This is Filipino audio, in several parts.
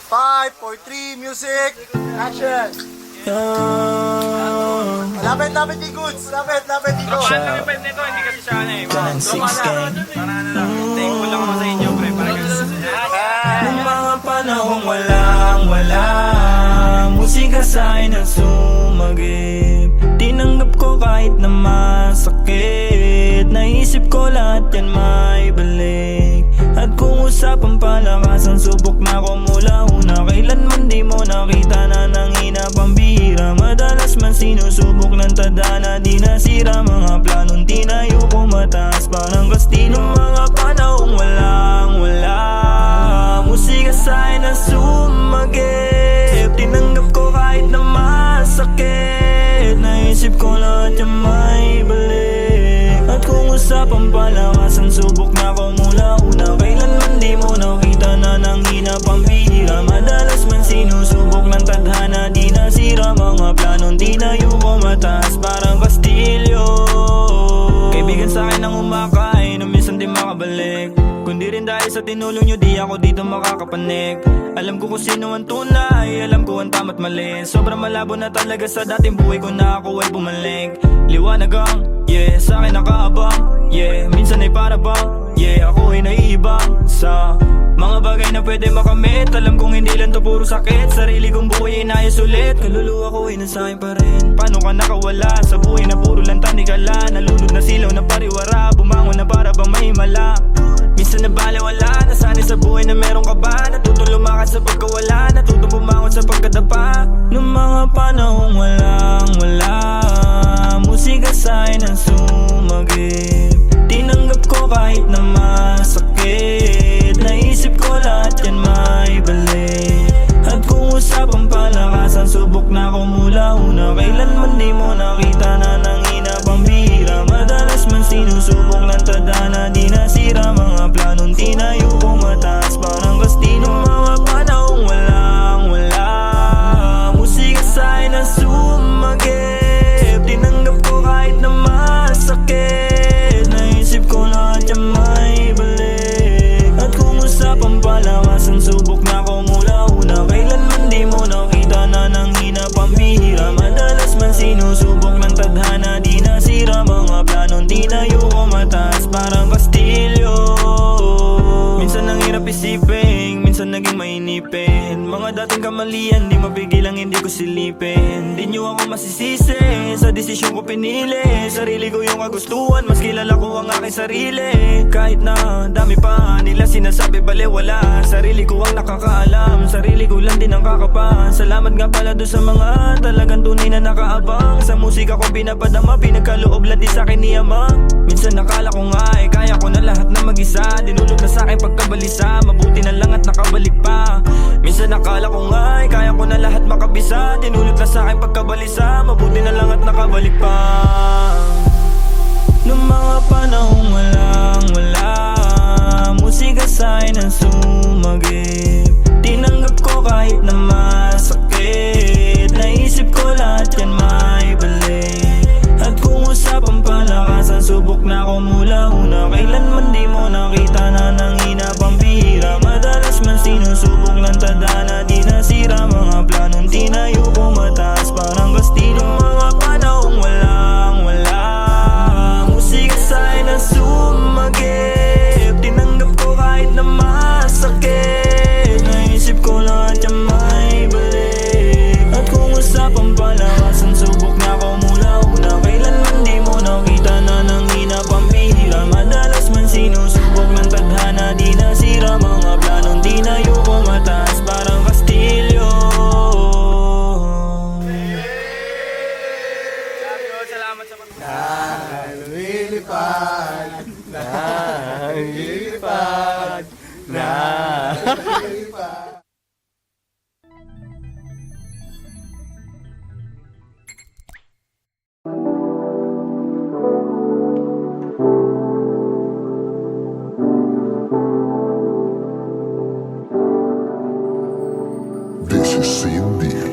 5, 4, 3, music, action! Lapit di goods! Lapit dito! Tropahan kami pa nito, hindi kasi siya ano eh. Tropahan na. Para ano lang, thankful lang ako sa inyo, pre. Para kasi Nung mga panahong wala musika sa'kin ang sumagip. Tinanggap ko kahit na masakit. Naisip ko lahat yan may balik. At kung usapang palakasan, subok na ako mula una. Kailanman di mo nakita na nanghina pambihira. Madalas man sinusubok ng tadhana, di nasira mga planong tinayo ko mataas. Parang kastinong mga panahong wala musika sa'kin na sumagip. Tinanggap ko kahit na masakit. Naisip ko lahat yung may balik. At kung usapang palakasan, subok na ako mula una. Kailanman di mo nakita na nanghina pambihira. Madalas man sinusubok ng tadhana, di nasira mga planong tinayo ko mataas. Parang kastilyo. Kaibigan sa'kin ang umakay, nung minsan di makabalik. Kundi rin dahil sa tinulong nyo, di ako dito makakapanik. Alam ko kung sino ang tunay, alam ko ang tama't mali. Sobrang malabo na talaga sa dating buhay ko na ako ay bumalik. Liwanag ang, yeah, sa'kin nakaabang, yeah. Minsan ay para bang, yeah, ako ay naiibang sa mga bagay na pwede makamit. Alam kong hindi lang to puro sakit. Sarili kong buhay ay naayos ulit. Kaluluwa ko ay nasa'kin pa rin. Paano ka nakawala sa buhay na puro lang tanikala? Nalulod na silaw na pariwara, bumangon na para bang may himala. Minsan na baliwala, nasanay sa buhay na meron ka ba? Natutong lumakad sa pagkawala, natutong bumangon sa pagkadapa. Nung mga panahong wala musika sa'kin ang sumagip. Tinanggap ko kahit na masakit. Naisip ko lahat yan may balik. At kung usapang palakasan, subok na ako mula una. Kailanman di mo nakita na nanghina pambihira. Madalas man sinusubok ng tadhana, di nasira mga planong tinayo ko mataas. Parang kastinong mga panahong wala musika sa'kin na sumagip. Tinanggap ko kahit na masakit. Naisip ko lahat yan may balik. At kung usapang palakasan, subok na ako mula una. Kailanman di mo nakita na nanghina pambihira. Madalas man sinusubok ng tadhana, di nasira mga planong tinayo ko mataas. Parang kastilyo. Minsan ang hirap isipin, minsan naging mainipin. Mga dating kamalian, di mapigil ang hindi ko silipin. Di nyo ako masisisi, sa desisyon ko pinili. Sarili ko yung kagustuhan, mas kilala ko ang aking sarili. Kahit na dami pa nila sinasabi baliwala, sarili ko ang nakakaalam, sarili ko lang din ang kakapa. Salamat nga pala doon sa mga talagang tunay na nakaabang. Sa musika ko pinapadama, pinagkaloob lang din sa'kin ni Ama. Minsan nakala ko nga kaya ko na lahat na mag-isa. Dinulog na sa'kin pagkabalisa, mabuti na lang at nakabalik pa. Minsan nakala ko nga kaya ko na lahat makabisa. Dinulog na sa'kin pagkabalisa, mabuti na lang at nakabalik pa. Nung mga panahong wala musika sa'kin ang sumagip. Tinanggap ko kahit na masakit. Naisip ko lahat yan may balik. At kung usapang palakasan, subok na ako mula una. Kailanman di mo nakita na nanghina pambihira. Madalas man sinusubok ng tadhana, di nasira mga planong tinayo ko mataas. Parang kastinong mga panahong wala musika sa'kin na sumagip. Tinanggap ko kahit na masakit. Naisip ko lahat yan may balik. At kung usapang palakasan, subok na ako mula una. Kailanman di mo nakita na nanghina pambihira. Madalas man sinusubok ng tadhana, di nasira mga planong tinayo ko mataas. Parang kastilyo. salamat sa Lilipad.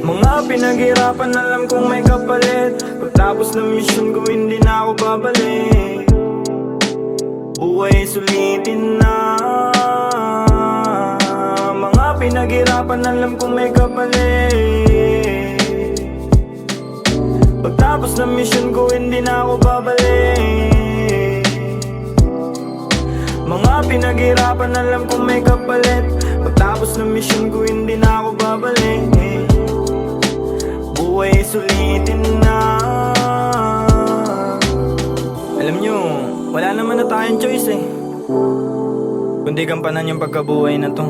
Mga pinaghirapan, alam kong may kapalit. Pagtapos ng mission ko, hindi na ako babalik. Buhay sulitin na. Mga pinaghirapan alam kong may kapalit. Pagtapos ng mission ko hindi na ako babalik. Mga pinaghirapan alam kong may kapalit. Pagtapos ng mission ko hindi na ako babalik. Buhay sulitin na. Alam nyo, wala naman na tayong choice kundi gampanan yung pagkabuhay na to.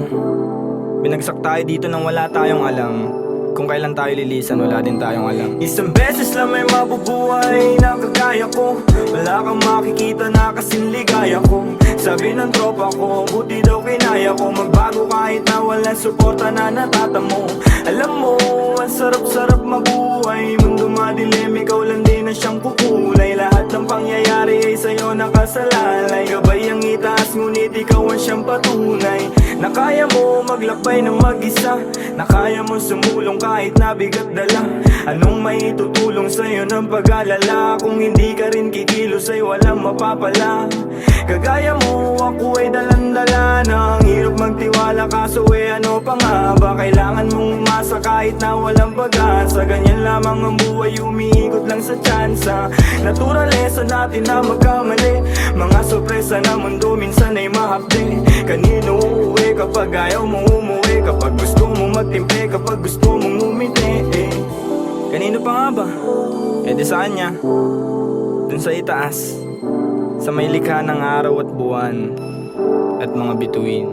Binagsak tayo dito nang wala tayong alam. Kung kailan tayo lilisan, wala din tayong alam. Isang beses lang may mabubuhay na kagaya ko. Wala kang makikita na kasing ligaya ko. Sabi ng tropa ko, buti daw kinaya ko magbago kahit na walang suporta na natatamo. Alam mo, ang sarap-sarap mabuhay. Mundo madilim, ikaw lang din na siyang kukulay. Lahat ng pangyayari ay sa'yo nakasalalay. Gabay ang itaas, ngunit ikaw ang siyang patunay. Na kaya mo maglakbay ng mag-isa. Na kaya mo sumulong kahit nabigat dala. Anong maitutulong sa'yo ng pag-alala? Kung hindi ka rin kikilos ay walang mapapala. Kagaya mo, ako ay dalandala na. Ang hirap magtiwala kaso ano pa nga ba? Kailangan mong umasa kahit na walang pag-asa. Ganyan lamang ang buhay, umiikot lang sa tsansa. Naturalesa natin na magkamali. Mga sorpresa na mundo minsan ay mahapdi. Kanino uuwi kapag ayaw mo umuwi? Kapag gusto mo magtimpe, kapag gusto mong umiti Kanino pa nga ba? Di sa kanya. Dun sa itaas, sa may likha ng araw at buwan at mga bituin.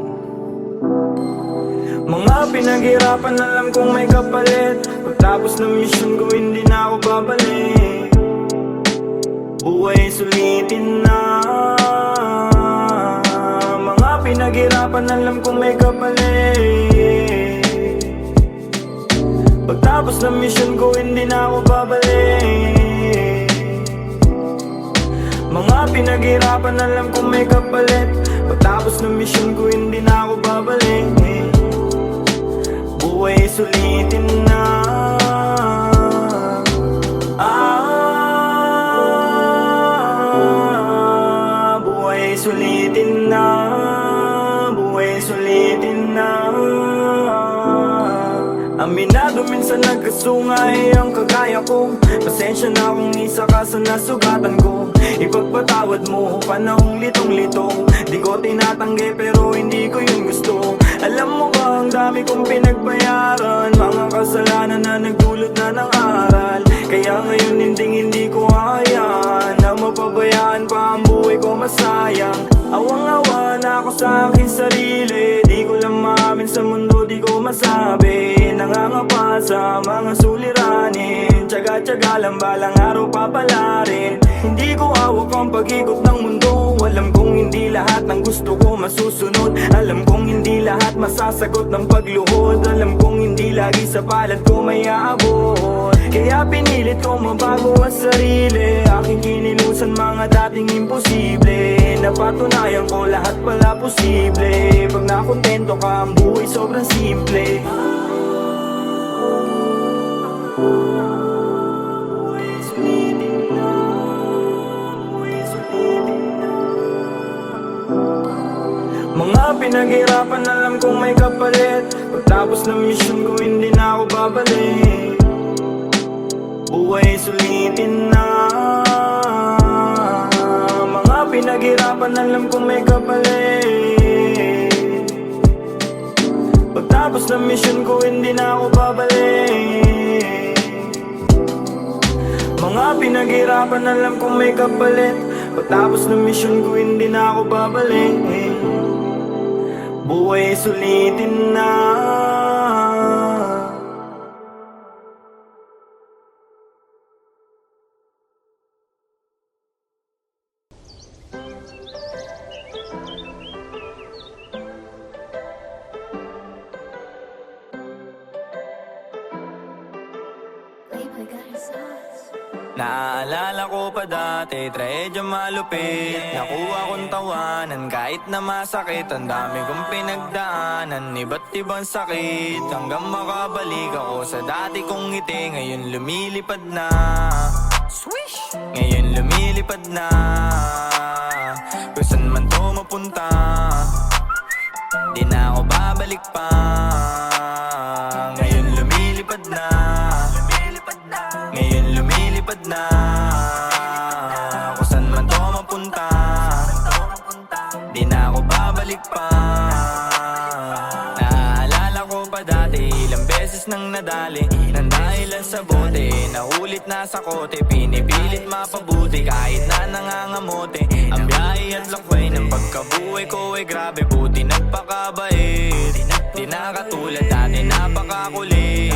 Mga pinaghirapan alam kong may kapalit. Pagtapos ng mission ko hindi na ako babalik. Buhay sulitin na. Mga pinaghirapan alam kong may kapalit. Pagtapos ng mission ko hindi na ako babalik. Mga pinaghirapan alam kong may kapalit. Pagtapos ng mission ko hindi na ako babalik. Buhay sulitin na. Buhay sulitin na. Buhay sulitin na. Aminado minsan nagkasungay ang kagaya ko. Pasensya na kung isa ka sa nasugatan ko. Ipagpatawad mo, panahong litong-lito. Di ko tinatanggi pero hindi ko yun gusto. Alam mo ba ang dami kong pinagbayaran. Mga kasalanan na nagdulot na ng aral. Kaya ngayon hindi ko hayaan na mapabayaan pa ang buhay ko masayang. Awang-awa na ako sa aking sarili. Di ko lang maamin sa mundo, di ko masabi. Nangangapa sa mga suliranin. Tsaga-tsaga lang balang araw papalarin. Hindi ko hawak ang pag-ikot ng mundo. Alam kong hindi lahat ng gusto ko masusunod. Alam kong hindi lahat masasagot ng pagluhod. Alam kong hindi lagi sa palad ko may aabot. Kaya pinilit ko mabago ang sarili. Aking kinilusan mga dating imposible. Napatunayan ko lahat pala posible. Pag nakontento ka ang buhay sobrang simple. Mga pinaghirapan alam kong may kapalit. Pagtapos ng mission ko hindi na ako babalik. Buhay sulitin na. Mga pinaghirapan alam kong may kapalit. Pagtapos ng mission ko hindi na ako babalik. Mga pinaghirapan alam kong may kapalit. Pagtapos ng mission ko hindi na ako babalik. Buhay sulitin na. Naaalala ko pa dati, trahedya malupit. Nakuha kong tawanan kahit na masakit. Ang dami kong pinagdaanan, iba't ibang sakit. Hanggang makabalik ako sa dati kong ngiti. Ngayon lumilipad na. Swish! Ngayon lumilipad na. Kung saan man to mapunta, di na ako babalik pa. lumilipad na. Ngayon lumilipad na. Kung saan man to mapunta, di na ako babalik pa. Naaalala ko pa dati, ilang beses nang nadali nang dahilan sa bote, naulit na sa kote, pinipilit mapabuti kahit na nangangamote. Ang biyahe at lakway ng pagkabuhay ko ay grabe, buti nagpakabait. Di na katulad dati, napakakulit.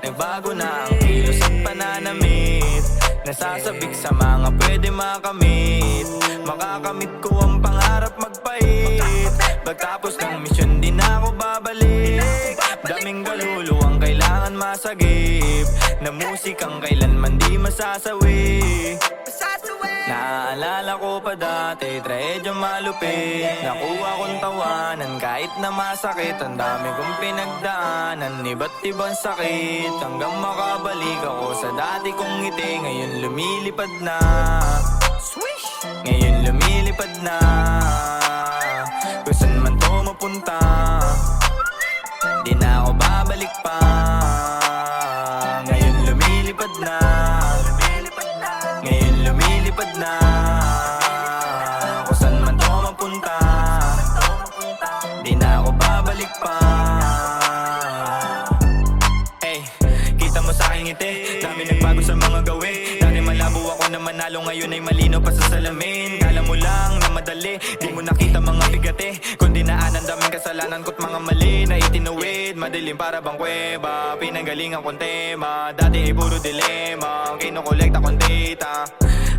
Nagbago na ang kilos at pananamit, nasasabik sa mga pwede makamit. Makakamit ko ang pangarap magpait. Pagtapos ng misyon di na ako babalik. Daming kaluluwang kailangan masagip, na musikang kailanman di masasawi. Naaalala ko pa dati, trahedya malupit. Nakuha kong tawanan kahit na masakit. Ang dami kong pinagdaanan, iba't ibang sakit, hanggang makabalik ako sa dati kong ngiti. Ngayon lumilipad na. Ngayon lumilipad na. Kung saan man to mapunta, di na ako babalik pa. Ngayon lumilipad na. Ngayon lumilipad na. Kung saan man to mapunta, di na ako babalik pa. Hey, kita mo sa aking ngiti, dami nagbago sa mga gawin. Dati malabo ako na manalo, ngayon ay malino pa sa salamin. Kala mo lang na madali, di mo nakita mga bigate, kundi naanan daming kasalanan ko't mga mali na itinuwid. Madilim para bang kuweba, pinanggalingan kong tema. Dati ay puro dilema, kinukolekta kong data,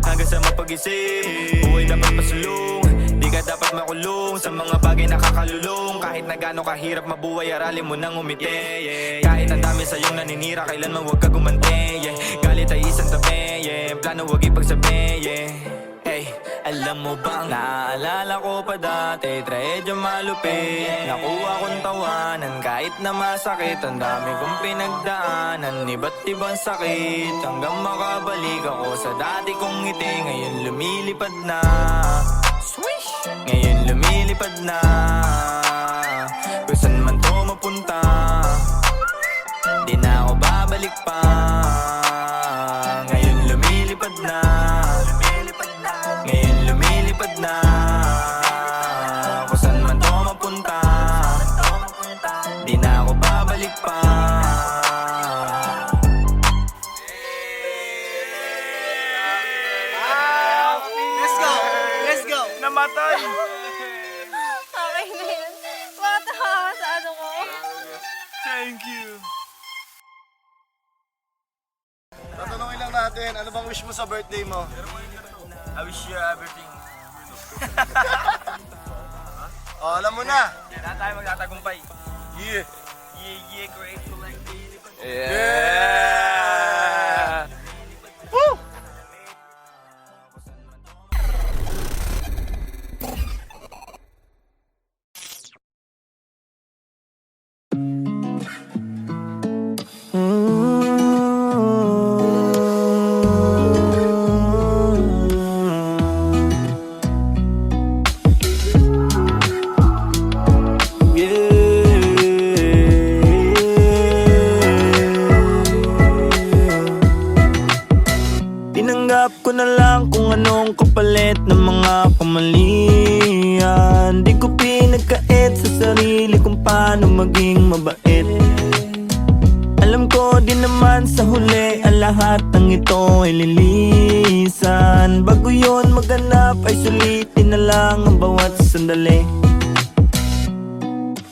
hanggang sa mapag-isip, buhay dapat pasulong. Di ka dapat makulong sa mga bagay nakakalulong. Kahit na gaano kahirap mabuhay, aralin mo nang umiti. Kahit ang dami sa'yong naninira, kailanman huwag ka gumante. Galit ay isang tabi, plano huwag ipagsabi. Hey, alam mo bang naaalala ko pa dati, trahedya malupit. Nakuha kong tawanan kahit na masakit. Ang dami kong pinagdaanan, iba't ibang sakit, hanggang makabalik ako sa dati kong ngiti. Ngayon lumilipad na. Ngayon lumilipad na. Kung saan man to mapunta, di na ako babalik pa. Ngayon lumilipad na. Ngayon lumilipad na. Kung saan man to mapunta, di na ako babalik pa. Let's go! Let's go! Namatay! Okay na yun. Matawa sa ano ko. Thank you. Tatanungin lang natin, ano bang wish mo sa birthday mo? I wish you everything. Oh, alam mo na! Kailangan tayo magtatagumpay. Yeah! Yeah, grateful like this. Yeah! Woo! Tinanggap ko na lang kung anong kapalit ng mga kamalian. Di ko pinagkait sa sarili kung paano maging mabait. Alam ko din naman sa huli, ang lahat ng ito ay lilisan. Bago yun maganap ay sulitin na lang ang bawat sandali.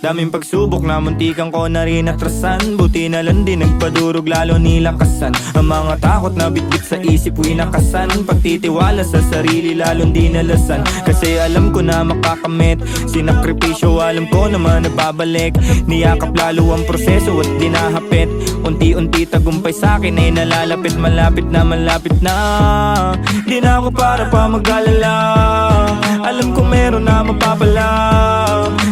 Daming pagsubok na muntikan ko na rin atrasan. Buti na lang din nagpadurog lalo nilakasan. Ang mga takot na bitbit sa isip winakasan. Pagtitiwala sa sarili lalong dinalasan. Kasi alam ko na makakamit. Sinakripisyo alam ko naman nagbabalik. Niyakap lalo ang proseso at dinahapit. Unti-unti tagumpay sa'kin ay nalalapit. Malapit na malapit na. Di na ako para pa mag-alala. Alam ko meron na mapapala.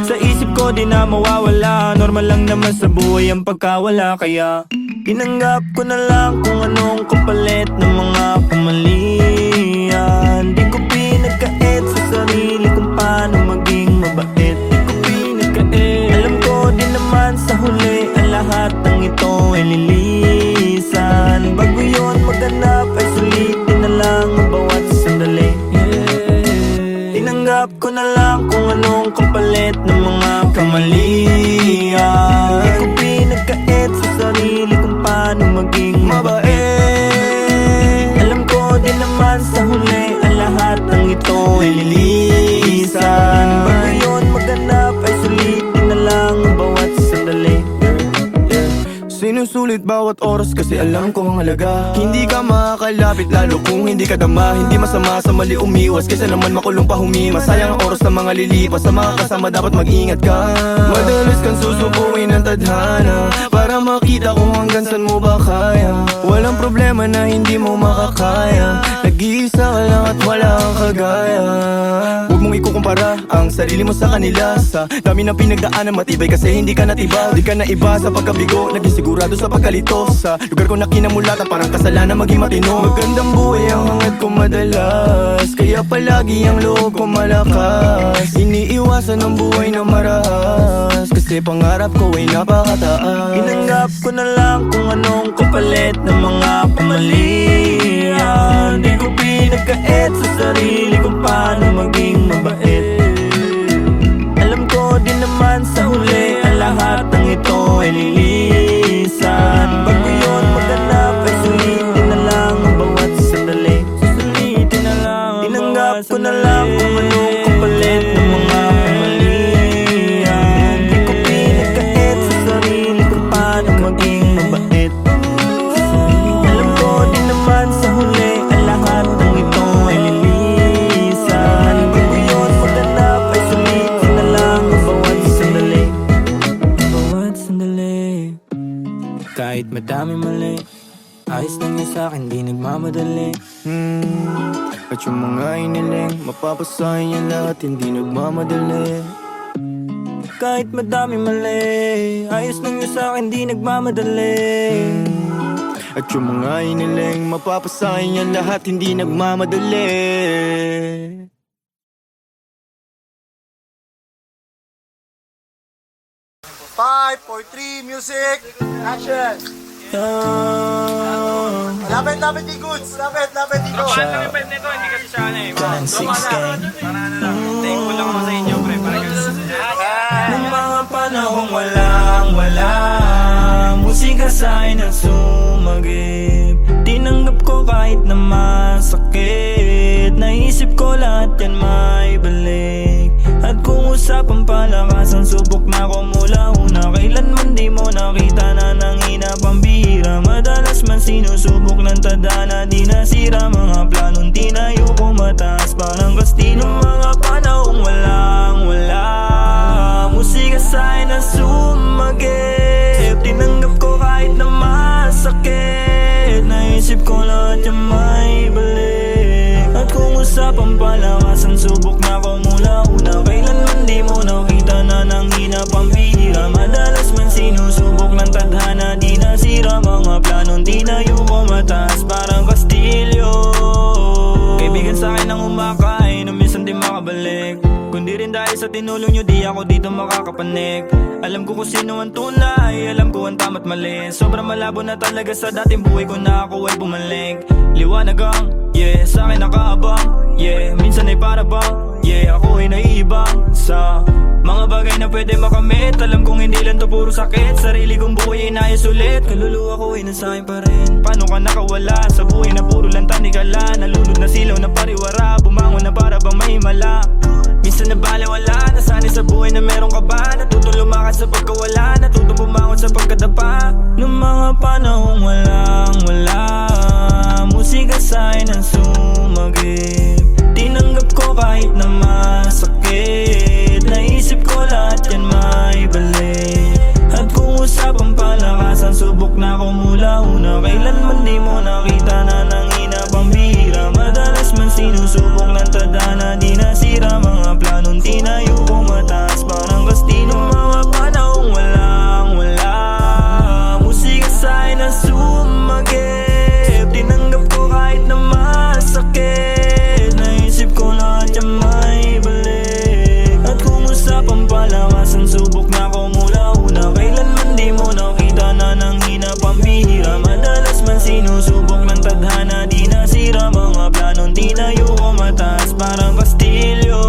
Sa isip ko di na mawawala. Normal lang naman sa buhay ang pagkawala. Kaya tinanggap ko na lang kung anong kapalit ng mga kamalian. Di ko pinagkait sa sarili kung paano maging mabait. Di ko pinagkait. Alam ko din naman sa huli, ang lahat ng ito ay liliit. Sinusulit bawat oras kasi alam ko ang halaga. Hindi ka makakalapit lalo kung hindi ka dama. Hindi masama sa mali umiwas kaysa naman makulong pa humima. Sayang ang oras ng mga lilipas. Sa mga kasama dapat mag-ingat ka. Madalas kang susubuin ng tadhana para makita kung hanggang saan mo ba kaya. Walang problema na hindi mo makakaya. Nag-iisa ka lang at wala kang kagaya. Huwag mong ikukumpara ang sarili mo sa kanila. Sa dami ng pinagdaanan matibay kasi hindi ka natiba. Di ka na iba sa pagkabigo, naging sigurado sa pagkalito. Sa lugar ko na kinamulatan parang kasalanan maging matino. Magandang buhay ang hangad ko madalas, kaya palagi ang loob ko malakas. Iniiwasan ang buhay na marahas kasi pangarap ko ay napakataas. Inanggap ko na lang kung anong kapalit ng mga kamalian. Di ko pinagkait sa sarili kung paano maging mabait. Alam ko din naman sa huli ang lahat ng ito ay lilisan. Bago yun maganap ay sulitin na lang ang bawat sandali. Susulitin na lang. Tinanggap ko na lang kung anong kapalit ng mga kamalian. Di ko pinagkait sa sarili kung paano maging mabait. Alam ko din naman sa huli ang lahat ng ito ay lilisan. Bago yun maganap ay sulitin na lang ang bawat sandali. Bawat sandali. Kahit madami mali, ayos lang yun sa'kin, di nagmamadali. At yung mga iniling, mapapasahin yan lahat, hindi nagmamadali. Kahit madami mali, ayos lang yun sa'kin, di nagmamadali. At yung mga iniling, mapapasahin yan lahat, hindi nagmamadali. 5, 4, 3, music, action! Lapit di goods! Lapit di goods! Paano yung pet nito? Hindi kasi siya ano eh. Tama na. Para ano lang. Thankful lang ako sa inyo, pre. Para kasi Nung mga panahong walang-wala, musika sa'kin ang sumagip. Tinanggap ko kahit na masakit. Naisip ko lahat yan may balik. At kung usapang palakasan, subok na ko mula una. Kailanman di mo nakita na nanghina pambihira. Madalas man sinusubok ng tadhana, di nasira mga planong tinayo ko mataas parang kastino. Mga panahong walang-wala, musika sa'kin na sumagip. Tinanggap ko kahit na masakit. Naisip ko lahat yung may balik. At kung usapang palakasan, subok na ko mula una. Kailanman di mo nakita na nanghina pambihira. Madalas man sinusubok ng tadhana, di nasira mga planong tinayo ko mataas parang kastilyo. Kaibigan sa'kin ang umakay na minsan di makabalik. Kundi rin dahil sa tinulong nyo, di ako dito makakapanik. Alam ko kung sino ang tunay, alam ko ang tama't mali. Sobrang malabo na talaga sa dating buhay ko na ako ay bumalik. Liwanag ang, yeah, sa'kin nakaabang, yeah. Minsan ay para bang, yeah, ako ay naiibang sa mga bagay na pwede makamit. Alam kong hindi lang to puro sakit. Sarili kong buhay ay inayos ulit. Kaluluwa ko ay nasa'kin pa rin. Paano ka nakawala sa buhay na puro lang tanikala? Nalulod na silaw na pariwara, bumangon na para bang may mala. Minsan nabalewala, nasanay sa buhay na meron ka ba? Natutong lumakad sa pagkawala, natutong bumangon sa pagkadapa. Noong mga panahong walang-wala, musika sa'kin ang sumagip. Tinanggap ko kahit na masakit. Naisip ko lahat yan may balik. At kung usapang palakasan, subok na ko mula una. Kailanman di mo nakita na nanghina pambihira. Madalas man sinusubok ng tadhana, di nasira mga planong tinayo ko mataas parang kastino. Mga panahong walang-wala, musika sa'kin na sumagip. Tinanggap ko kahit na masakit. Naisip ko lahat yan may balik. At kung usapang palakasan, subok na ko mula una. Kailanman di mo nakita na nanghina pambihira. Madalas man sinusubok ng tadhana, di nasira mga planong tinayo ko mataas parang kastilyo.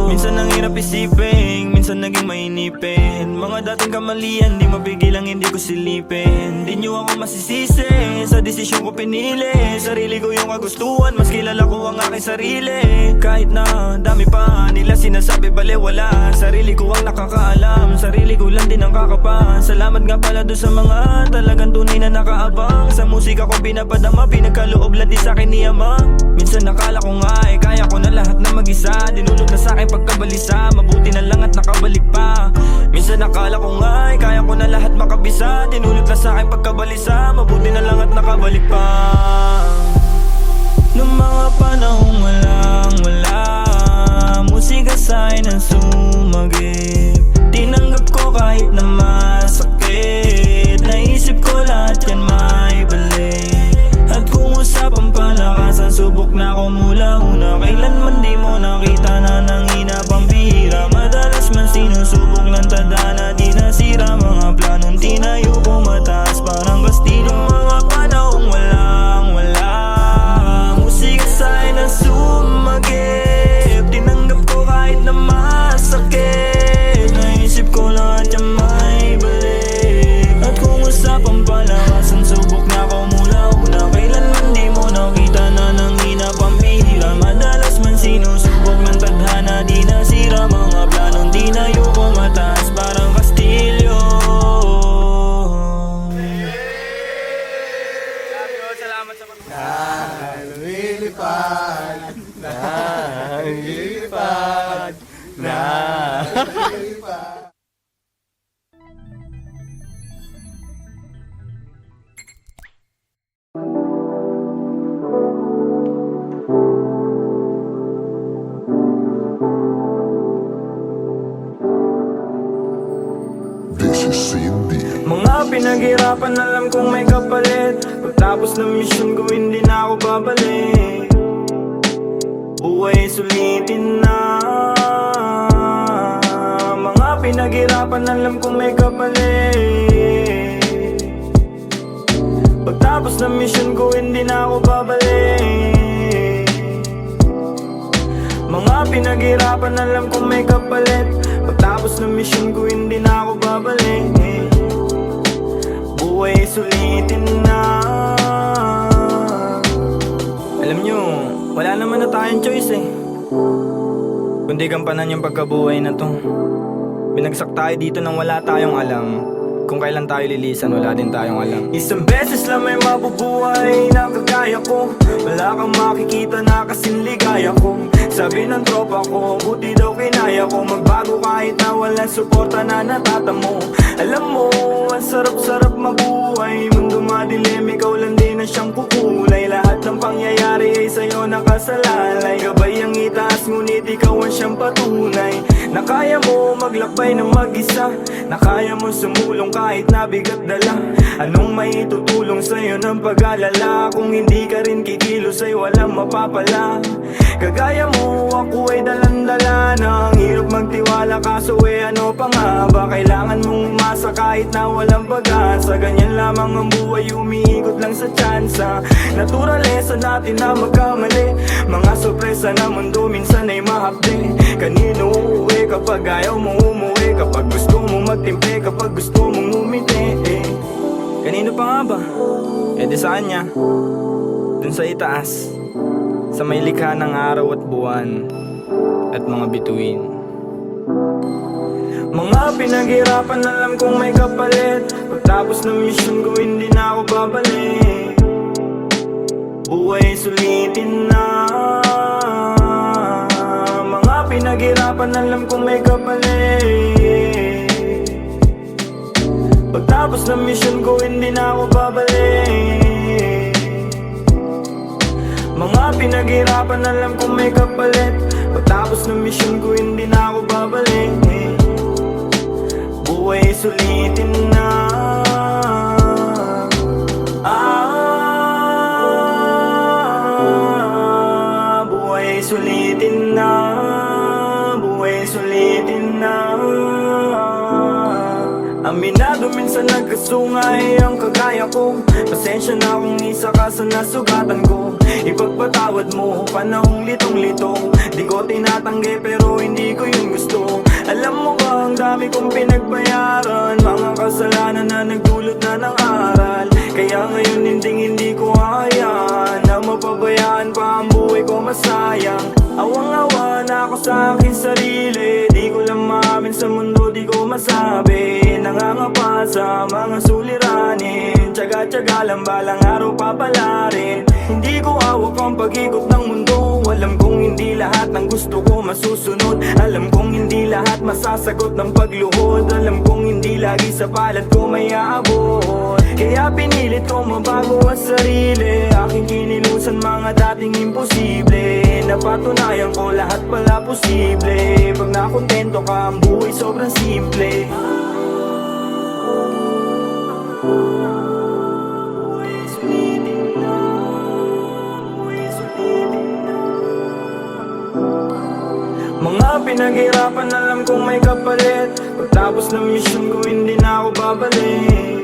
Minsan ang hirap isipin, minsan naging mainipin. Mga dating kamalian, di mapigilang hindi ko silipin. Di nyo ako masisisi sa desisyon ko pinili. Sarili ko yung kagustuhan, mas kilala ko ang aking sarili. Kahit na dami pa nila sinasabi baliwala, sarili ko ang nakakaalam, sarili ko lang din ang kakapan. Salamat nga pala doon sa mga talagang tunay na nakaabang. Sa musika ko pinapadama, pinagkaloob lang din sa akin ni Ama. Minsan nakala ko nga kaya ko na lahat na mag-isa. Dinulog na sa akin pagkabalisa, mabuti na lang at nakabalik pa. Minsan nakala ko nga kaya ko na lahat makabisa. Dinulog na sa akin pagkabalisa, mabuti na lang at nakabalik pa. Noong mga panahong walang-wala, musika sa'kin ang sumagip. Tinanggap ko kahit na masakit, naisip ko lahat yan may balik. At kung usapang palakasan, subok na ako mula una. Kailanman di mo nakita na nanghina pambihira. Madalas man sinusubok ng tadhana, di nasira mga planong tinayo ko mataas parang Kastilo. Mga panahong walang-wala, musika sa'kin ang sumagip. Tinanggap ko kahit na masakit, naisip ko lahat yan may balik. At kung usapang palakasan, subok na ako mula una. Kailanman di mo nakita na nanghina pambihira. Madalas man sinusubok ng tadhana, di nasira mga planong tinayo ko mataas parang Kastilyo. Salamat sa pag- Lumilipad, lumilipad, lumilipad. This is Cindy. Mga pinaghirapan, alam kong may kapalit. Pagtapos ng mission ko, hindi na ako babalik. Buhay sulitin na. Mga pinaghirapan, alam kong may kapalit. Pagtapos ng mission ko, hindi na ako babalik. Mga pinaghirapan, alam kong may kapalit. Pagtapos ng mission ko, hindi na ako babalik. Buhay sulitin na. Alam nyo, wala naman na tayong choice kundi gampanan yung pagkabuhay na to. Binagsak tayo dito nang wala tayong alam. Kung kailan tayo lilisan, wala din tayong alam. Isang beses lang may mabubuhay na kagaya ko. Wala kang makikita na kasing ligaya ko. Sabi ng tropa ko, buti daw kinaya ko magbago kahit na walang suporta na natatamo. Alam mo, ang sarap-sarap mabuhay. Mundo madilim, ikaw lang din na siyang kukulay. Lahat ng pangyayari ay sa'yo nakasalalay. Gabay ang itaas, ngunit ikaw ang siyang patunay. Na kaya mo maglakbay ng mag-isa, na kaya mo sumulong kahit na bigat dala. Anong may tutulong sa'yo ng pag-alala? Kung hindi ka rin kikilos ay walang mapapala. Kagaya mo, ako ay dalandala na. Ang hirap magtiwala kaso ano pa nga ba? Kailangan mong umasa kahit na walang pag-asa. Ganyan lamang ang buhay, umiikot lang sa tsansa. Naturalesa natin na magkamali. Mga sorpresa na mundo minsan ay mahapde. Kanino uuwi kapag ayaw mo umuwi? Kapag gusto mo magtimpe, kapag gusto mong umiti Kanino pa nga ba? Di sa kanya. Dun sa itaas, sa may likha ng araw at buwan at mga bituin. Mga pinaghirapan, alam kong may kapalit. Pagtapos ng mission ko, hindi na ako babalik. Buhay sulitin na. Mga pinaghirapan, alam kong may kapalit. Pagtapos ng mission ko, hindi na ako babalik. Mga pinaghirapan, alam kong may kapalit. Pagtapos ng mission ko, hindi na ako babalik. Buhay sulitin na. Buhay sulitin na. Buhay sulitin na. Aminado minsan nagkasungay ang kagaya ko. Pasensya na kung isa ka sa nasugatan ko. Ipagpatawad mo, panahong litong-lito. Di ko tinatanggi pero hindi ko yun gusto. Alam mo ba ang ang dami kong pinagbayaran, mga kasalanan na nagdulot na ng aral. Kaya ngayon hindi ko hayaan na mapabayaan pa ang buhay ko masayang. Awang-awa na ako sa aking sarili, di ko lang maamin sa mundo, di ko masabi. Nangangapa sa mga suliranin, tsaga-tsaga lang balang araw papalarin. Hindi ko hawak ang pag-ikot ng mundo, alam kong hindi lahat ng gusto ko masusunod. Alam kong hindi lahat masasagot ng pagluhod. Alam kong hindi lagi sa palad ko may aabot. Kaya pinilit ko mabago ang sarili, aking kinilusan mga dating imposible. Napatunayan ko lahat pala posible. Pag nakontento ka ang buhay sobrang simple. Mga pinaghirapan alam kong may kapalit, pagtapos ng mission ko hindi na ako babalik.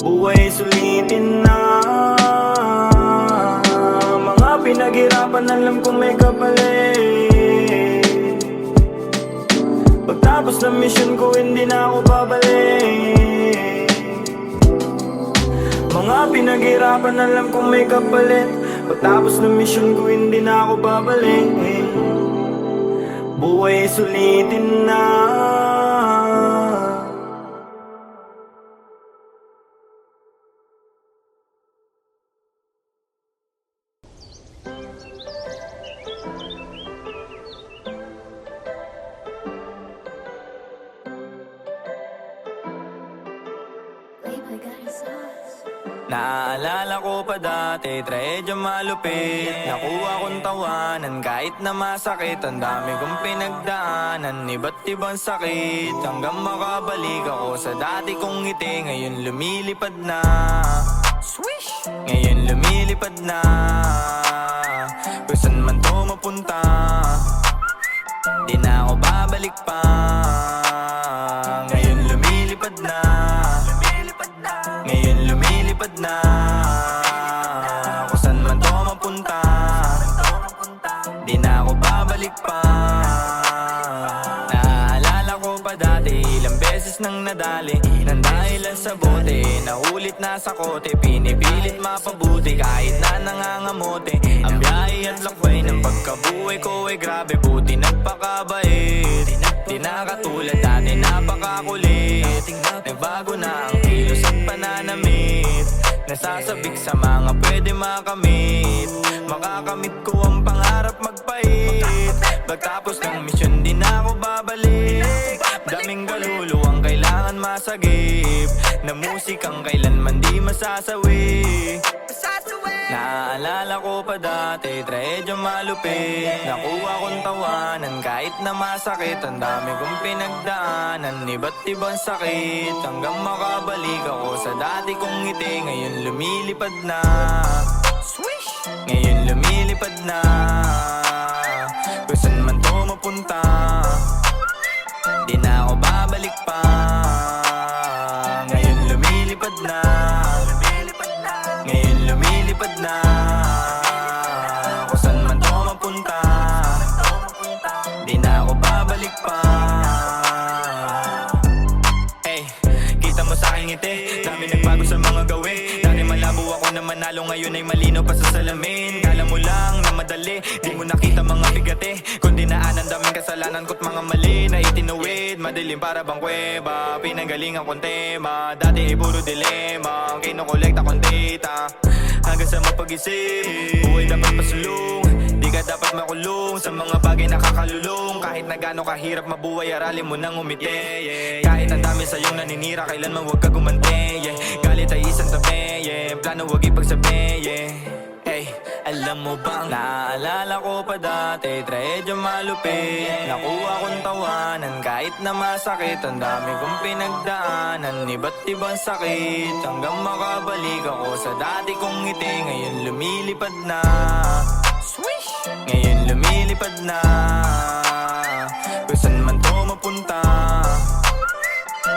Buhay sulitin na. Mga pinaghirapan alam kong may kapalit, pagtapos ng mission ko hindi na ako babalik. Mga pinaghirapan alam kong may kapalit, pagtapos ng mission ko hindi na ako babalik. Buhay sulitin na. Naaalala ko pa dati, trahedya malupit. Nakuha kong tawanan kahit na masakit. Ang dami kong pinagdaanan, iba't ibang sakit, hanggang makabalik ako sa dati kong ngiti. Ngayon lumilipad na, swish! Ngayon lumilipad na, kung saan man to mapunta, di na ako babalik pa. Ngayon lumilipad na, ngayon lumilipad na, kung saan man to mapunta, di na ako babalik pa. Naaalala ko pa dati, ilang beses nang nadali nang dahilan sa bote. Naulit na sa kote, pinipilit mapabuti kahit na nangangamote. Ang biyahe at lakway ng pagkabuhay ko ay grabe, buti nagpakabait. Di na katulad dati, napakakulit. Nagbago na ang kilos at pananamit, nasasabik sa mga pwede makamit. Makakamit ko ang pangarap magpait, pagtapos ng misyon di na ako babalik. Daming kaluluwang kailangan masagip, na musikang kailanman di masasawi. Naaalala ko pa dati, trahedya malupit. Nakuha kong tawanan kahit na masakit. Ang dami kong pinagdaanan, iba't ibang sakit, hanggang makabalik ako sa dati kong ngiti. Ngayon lumilipad na, swish! Ngayon lumilipad na, kung saan man to mapunta, di na ako babalik pa. Ngayon lumilipad na, ngayon lumilipad na, kung saan man to mapunta, di na ako babalik pa. Hey, kita mo sa aking ngiti, dami nagbago sa mga gawin. Dati malabo ako na manalo, ngayon ay malino pa sa salamin. Kala mo lang na madali, di mo nakita mga bigate, kundi naanan daming kasalanan ko't mga mali na itinuwid. Madilim para bang kuweba, pinanggalingan kong tema. Dati ay puro dilema, kinukolekta kong data, hanggang sa mapag-isip, buhay dapat pasulong. Di ka dapat makulong sa mga bagay nakakalulong. Kahit na gano'ng kahirap mabuhay, aralin mo nang umiti. Kahit ang dami sa iyong naninira, kailanman huwag ka gumante. Galit ay isang tabi, plano huwag ipagsabi. Hey, alam mo bang naaalala ko pa dati, trahedya malupit. Nakuha kong tawanan kahit na masakit. Ang dami kong pinagdaanan, iba't ibang sakit, hanggang makabalik ako sa dati kong ngiti. Ngayon lumilipad na, swish! Ngayon lumilipad na, kung saan man to mapunta,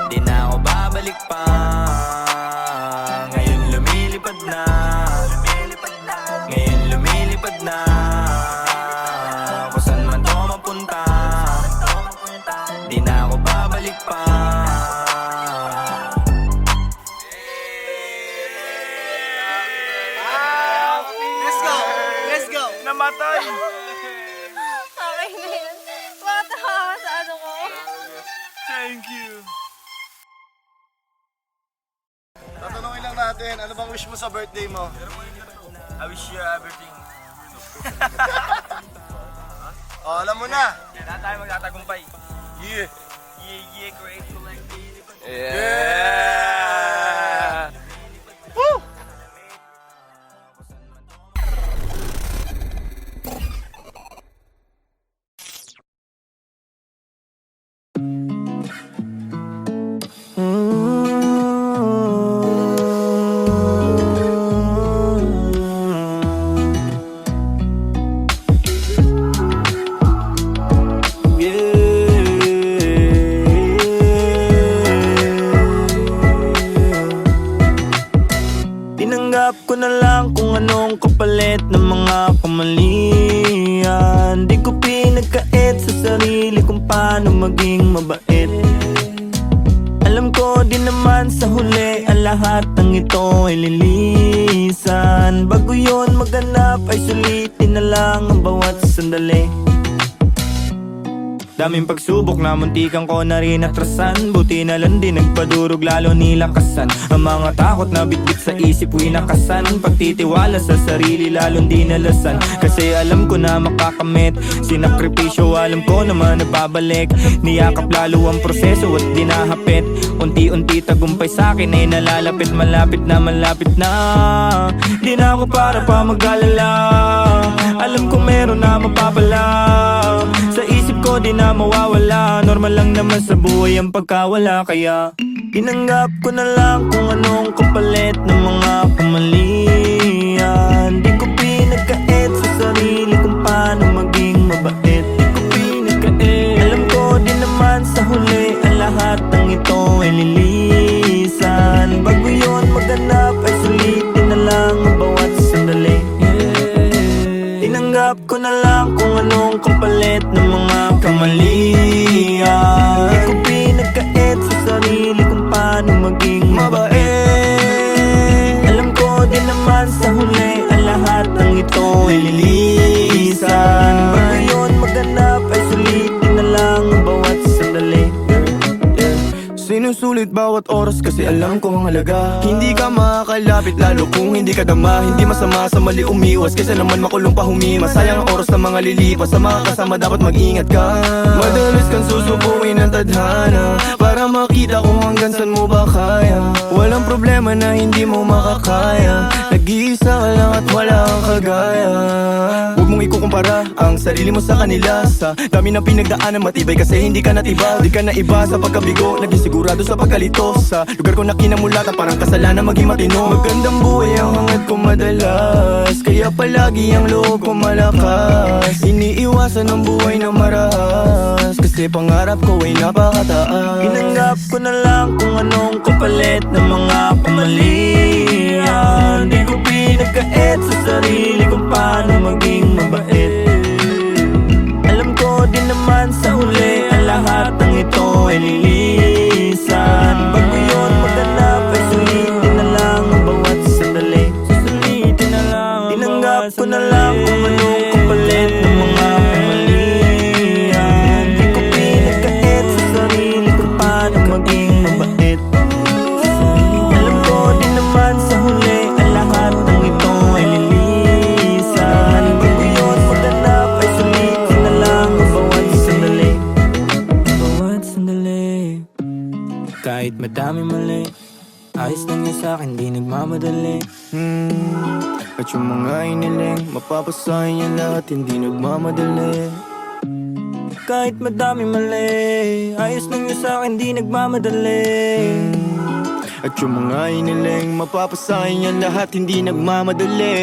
di na ako babalik pa. Ngayon lumilipad na, ngayon lumilipad na, kung saan man to mapunta, di na natin, ano bang wish mo sa birthday mo? I wish you everything. Oh, alam mo na. Lahat tayo magtatagumpay. Yeah. Yeah, grateful like me. Yeah! Woo! Tinanggap ko na lang kung anong kapalit ng mga kamalian. Di ko pinagkait sa sarili kung paano maging mabait. Alam ko din naman sa huli ang lahat ng ito ay lilisan. Bago yun maganap ay sulitin na lang ang bawat sandali. Daming pagsubok na muntikan ko na rin atrasan. Buti na lang din nagpadurog lalo nilakasan. Ang mga takot na bitbit sa isip winakasan. Pagtitiwala sa sarili lalong dinalasan. Kasi alam ko na makakamit. Sinakripisyo alam ko naman nababalik. Niyakap lalo ang proseso at dinahapit. Unti-unti tagumpay sa'kin ay nalalapit. Malapit na Di na ako para pa mag-alala. Alam ko meron na mapapala. Sa isip ko di na mawawala. Normal lang naman sa buhay ang pagkawala. Kaya tinanggap ko na lang kung anong kapalit ng mga kamalian. Di ko pinagkait sa sarili kung paano maging mabait. Di ko pinagkait. Alam ko din naman sa huli ang lahat ng ito ay lilisan. Bago yun maganap ay sulitin na lang ang bawat sandali. Tinanggap ko na lang kung anong kapalit ng mga kamalian. Di ko pinagkait sa sarili kung paano maging mabait. Alam ko din naman sa huli ang lahat ng ito ay lilisan. Bago yun maganap ay sulitin na lang ang bawat sandali. Sinusulit bawat oras kasi alam ko ang halaga. Hindi ka makakalapit lalo kung hindi ka dama. Hindi masama sa mali umiwas kaysa naman makulong pa humima. Sayang ang oras ng mga lilipas. Sa mga kasama dapat mag-ingat ka. Madalas kang susubuin ng tadhana para makita kung hanggang saan mo ba kaya. Walang problema na hindi mo makakaya. Nag-iisa ka lang at wala kang kagaya. Huwag mong ikukumpara ang sarili mo sa kanila. Sa dami ng pinagdaanan matibay kasi hindi ka natibag. Di ka na iba sa pagkabigo, naging sigurado sa pagkalito. Sa lugar ko na kinamulatan parang kasalanan maging matino. Magandang buhay ang hangad ko madalas, kaya palagi ang loob ko malakas. Iniiwasan ang buhay na marahas kasi pangarap ko ay napakataas. Tinanggap ko na lang kung anong kapalit ng mga kamalian. Di ko pinagkait sa sarili kung paano maging mabait. Alam ko din naman sa huli ang lahat ng ito ay lilisan. Bago yun maganap ay sulitin na lang ang bawat sandali. Susulitin na lang. Tinanggap ko na lang kung anong kapalit ng mga kamalian. Di ko pinagkait sa sarili kung paano maging mabait. Alam ko din naman sa huli ang lahat ng ito ay lilisan. Bago yun maganap ay sulitin na lang ang bawat sandali. Bawat sandali. Kahit madami mali, ayos lang yun sa'kin, di nagmamadali. At yung mga iniling, mapapasahin yan lahat, hindi nagmamadali. Kahit madami mali, ayos lang yun sa'kin, di nagmamadali. At yung mga iniling, mapapasahin yan lahat, hindi nagmamadali.